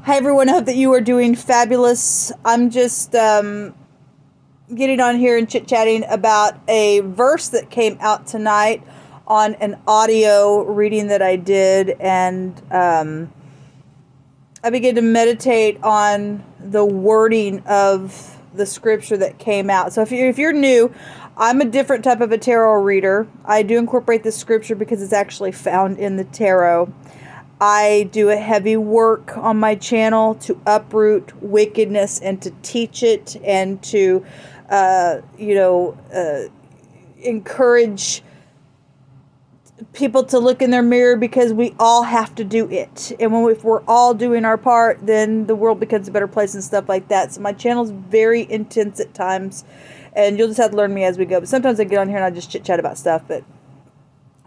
Hi everyone, I hope that you are doing fabulous. I'm just getting on here and chit-chatting about a verse that came out tonight on an audio reading that I did, and I began to meditate on the wording of the scripture that came out. So if you're new, I'm a different type of a tarot reader. I do incorporate the scripture because it's actually found in the tarot. I do a heavy work on my channel to uproot wickedness and to teach it and to, encourage people to look in their mirror, because we all have to do it. And if we're all doing our part, then the world becomes a better place and stuff like that. So my channel's very intense at times, and you'll just have to learn me as we go. But sometimes I get on here and I just chit chat about stuff. But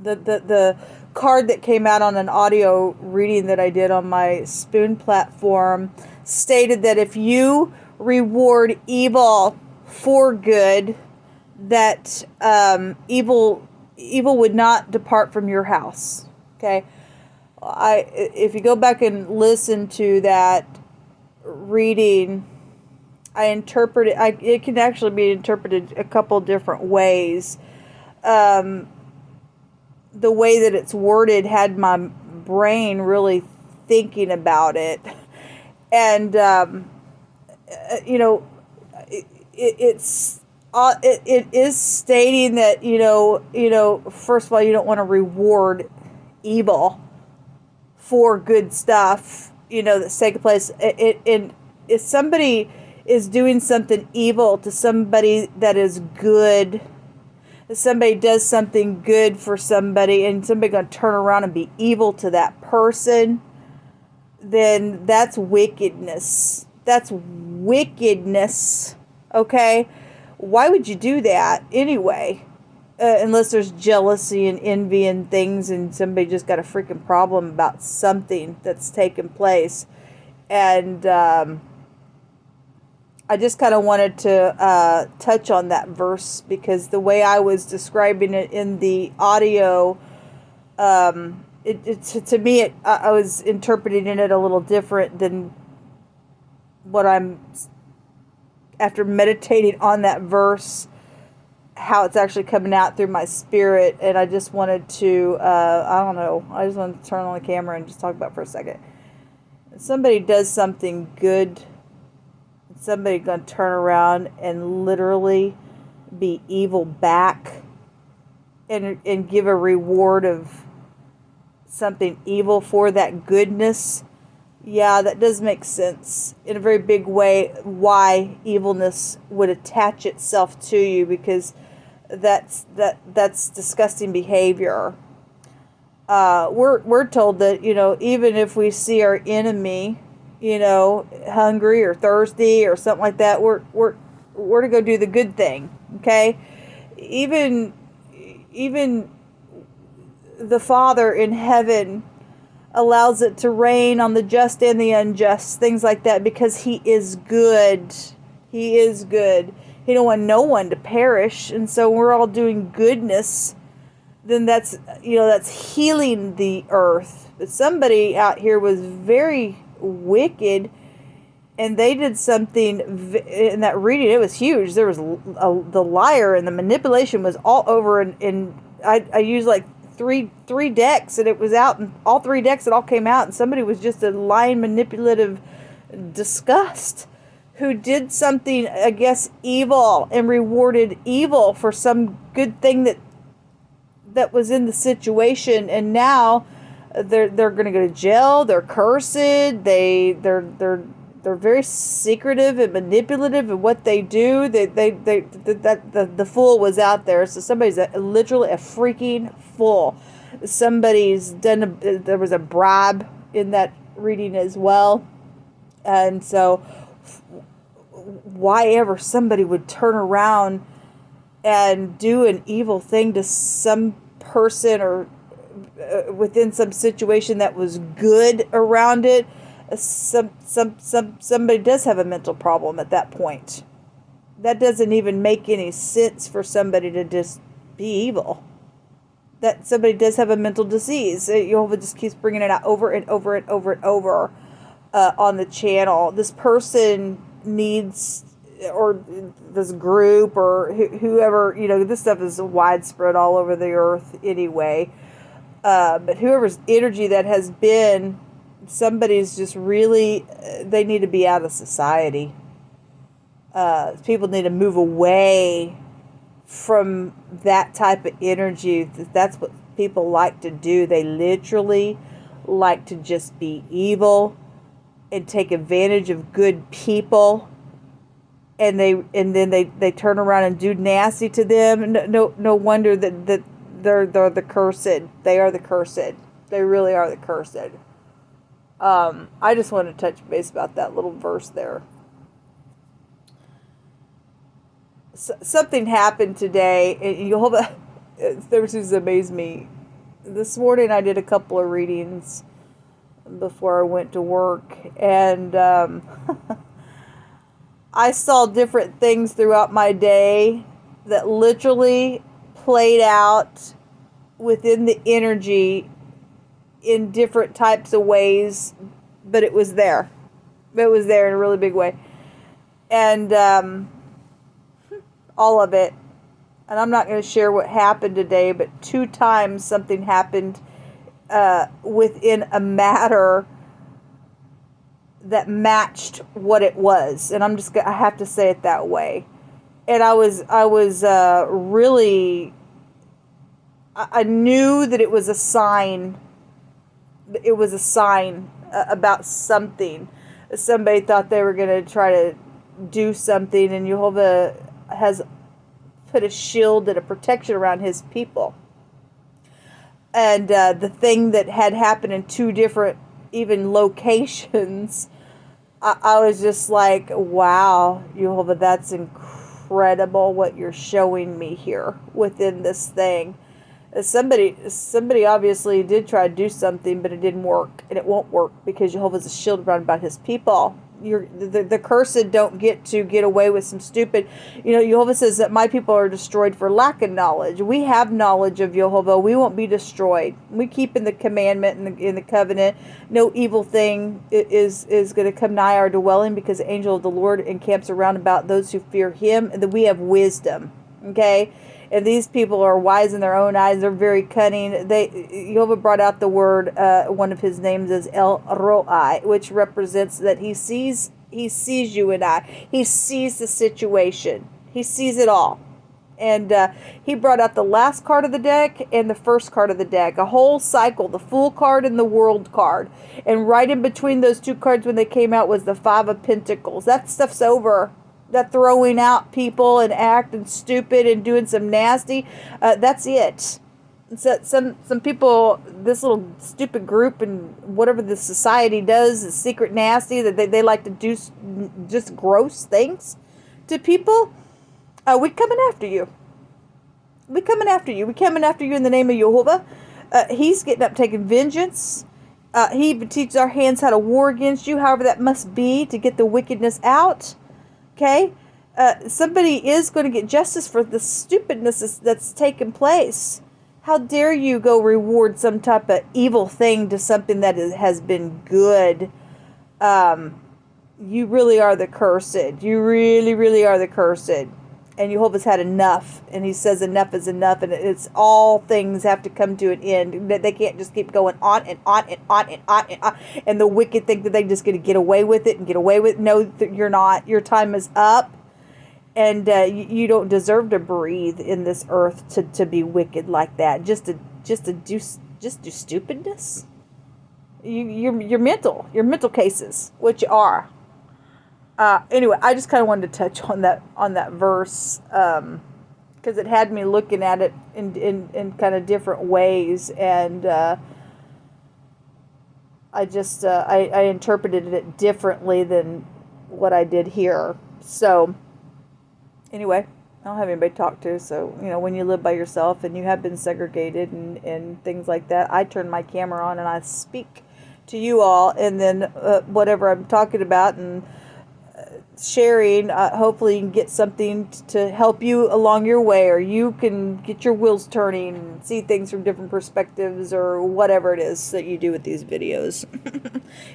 the card that came out on an audio reading that I did on my Spoon platform stated that if you reward evil for good, that evil would not depart from your house. Okay, if you go back and listen to that reading, I interpret it. It can actually be interpreted a couple different ways. The way that it's worded had my brain really thinking about it. And, it is stating that, first of all, you don't want to reward evil for good stuff, that's taking place. And if somebody is doing something evil to somebody that is good, if somebody does something good for somebody and somebody going to turn around and be evil to that person, then that's wickedness. That's wickedness, okay? Why would you do that anyway? Unless there's jealousy and envy and things, and somebody just got a freaking problem about something that's taken place. And I just kind of wanted to touch on that verse, because the way I was describing it in the audio, to me, I was interpreting it a little different than what I'm, after meditating on that verse, how it's actually coming out through my spirit. And I just wanted to, I just wanted to turn on the camera and just talk about it for a second. If somebody does something good, somebody going to turn around and literally be evil back and give a reward of something evil for that goodness. Yeah, that does make sense in a very big way why evilness would attach itself to you, because that's disgusting behavior. We're told that, even if we see our enemy, hungry or thirsty or something like that, we're to go do the good thing. Okay, even the Father in heaven allows it to rain on the just and the unjust, things like that, because He is good. He is good. He don't want no one to perish, and so we're all doing goodness. Then that's healing the earth. But somebody out here was very wicked, and they did something in that reading. It was huge. There was the liar, and the manipulation was all over, and I used like three decks, and it was out, and all three decks, it all came out, and somebody was just a lying, manipulative disgust who did something, I guess, evil, and rewarded evil for some good thing that was in the situation. And now they're going to go to jail. They're cursed. They're very secretive and manipulative in what they do. The fool was out there. So somebody's literally a freaking fool. Somebody's done. There was a bribe in that reading as well, and so why ever somebody would turn around and do an evil thing to some person or within some situation that was good around it. Somebody does have a mental problem at that point. That doesn't even make any sense for somebody to just be evil. That somebody does have a mental disease. Jehovah just keeps bringing it out over and over and over and over. on the channel. This person needs, or this group, or whoever, this stuff is widespread all over the earth anyway. But whoever's energy that has been, somebody's just really, they need to be out of society. People need to move away from that type of energy. That's what people like to do. They literally like to just be evil and take advantage of good people, and then they turn around and do nasty to them. No wonder that they're the cursed. They are the cursed. They really are the cursed. I just want to touch base about that little verse there. Something happened today, and you'll have this has amazed me. This morning I did a couple of readings before I went to work, and I saw different things throughout my day that literally played out within the energy in different types of ways, but it was there. It was there in a really big way. And all of it. And I'm not going to share what happened today, but 2 times something happened within a matter that matched what it was. And I have to say it that way. And I was really, I knew that it was a sign. It was a sign about something. Somebody thought they were going to try to do something, and Jehovah has put a shield and a protection around his people. And the thing that had happened in 2 different even locations, I was just like, wow, Jehovah, that's incredible what you're showing me here within this thing. Somebody obviously did try to do something, but it didn't work, and it won't work because Jehovah's a shield around about his people. The cursed don't get away with some stupid. Jehovah says that my people are destroyed for lack of knowledge. We have knowledge of Jehovah. We won't be destroyed. We keep in the commandment and in the covenant. No evil thing is going to come nigh our dwelling, because the angel of the Lord encamps around about those who fear him, and that we have wisdom. Okay? And these people are wise in their own eyes. They're very cunning. Jehovah brought out the word, one of his names is El Roi, which represents that he sees you and I. He sees the situation. He sees it all. And he brought out the last card of the deck and the first card of the deck. A whole cycle, the Fool card and the World card. And right in between those 2 cards when they came out was the 5 of Pentacles. That stuff's over. That throwing out people and acting stupid and doing some nasty, that's it. So some people, this little stupid group and whatever the society does is secret nasty, that they like to do just gross things to people. We coming after you. We coming after you. We coming after you in the name of Jehovah. He's getting up taking vengeance. He even teaches our hands how to war against you, however that must be, to get the wickedness out. Okay, somebody is going to get justice for the stupidness that's taken place. How dare you go reward some type of evil thing to something that has been good? You really are the cursed. You really, really are the cursed. And Jehovah's had enough. And he says enough is enough. And it's all things have to come to an end. They can't just keep going on and on and on and on and on. And the wicked think that they're just going to get away with it and get away with it. No, you're not. Your time is up. And you don't deserve to breathe in this earth to be wicked like that. Just to do stupidness. You're mental. You're mental cases, which you are. Anyway, I just kind of wanted to touch on that verse, because it had me looking at it in kind of different ways, and I interpreted it differently than what I did here. So anyway, I don't have anybody to talk to, so when you live by yourself and you have been segregated and things like that, I turn my camera on and I speak to you all, and then whatever I'm talking about, and sharing. Hopefully you can get something to help you along your way, or you can get your wheels turning and see things from different perspectives, or whatever it is that you do with these videos.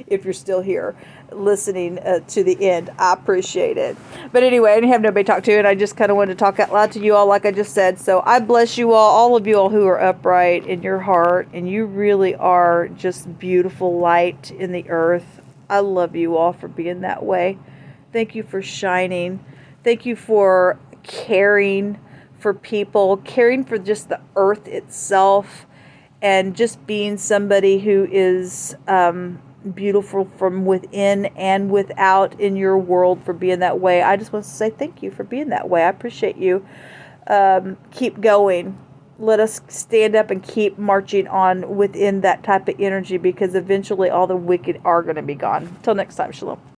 If you're still here listening to the end, I appreciate it. But anyway, I didn't have nobody to talk to, and I just kind of wanted to talk out loud to you all like I just said. So I bless you all of you all who are upright in your heart, and you really are just beautiful light in the earth. I love you all for being that way. Thank you for shining. Thank you for caring for people, caring for just the earth itself, and just being somebody who is beautiful from within and without in your world, for being that way. I just want to say thank you for being that way. I appreciate you. Keep going. Let us stand up and keep marching on within that type of energy, because eventually all the wicked are going to be gone. Until next time, shalom.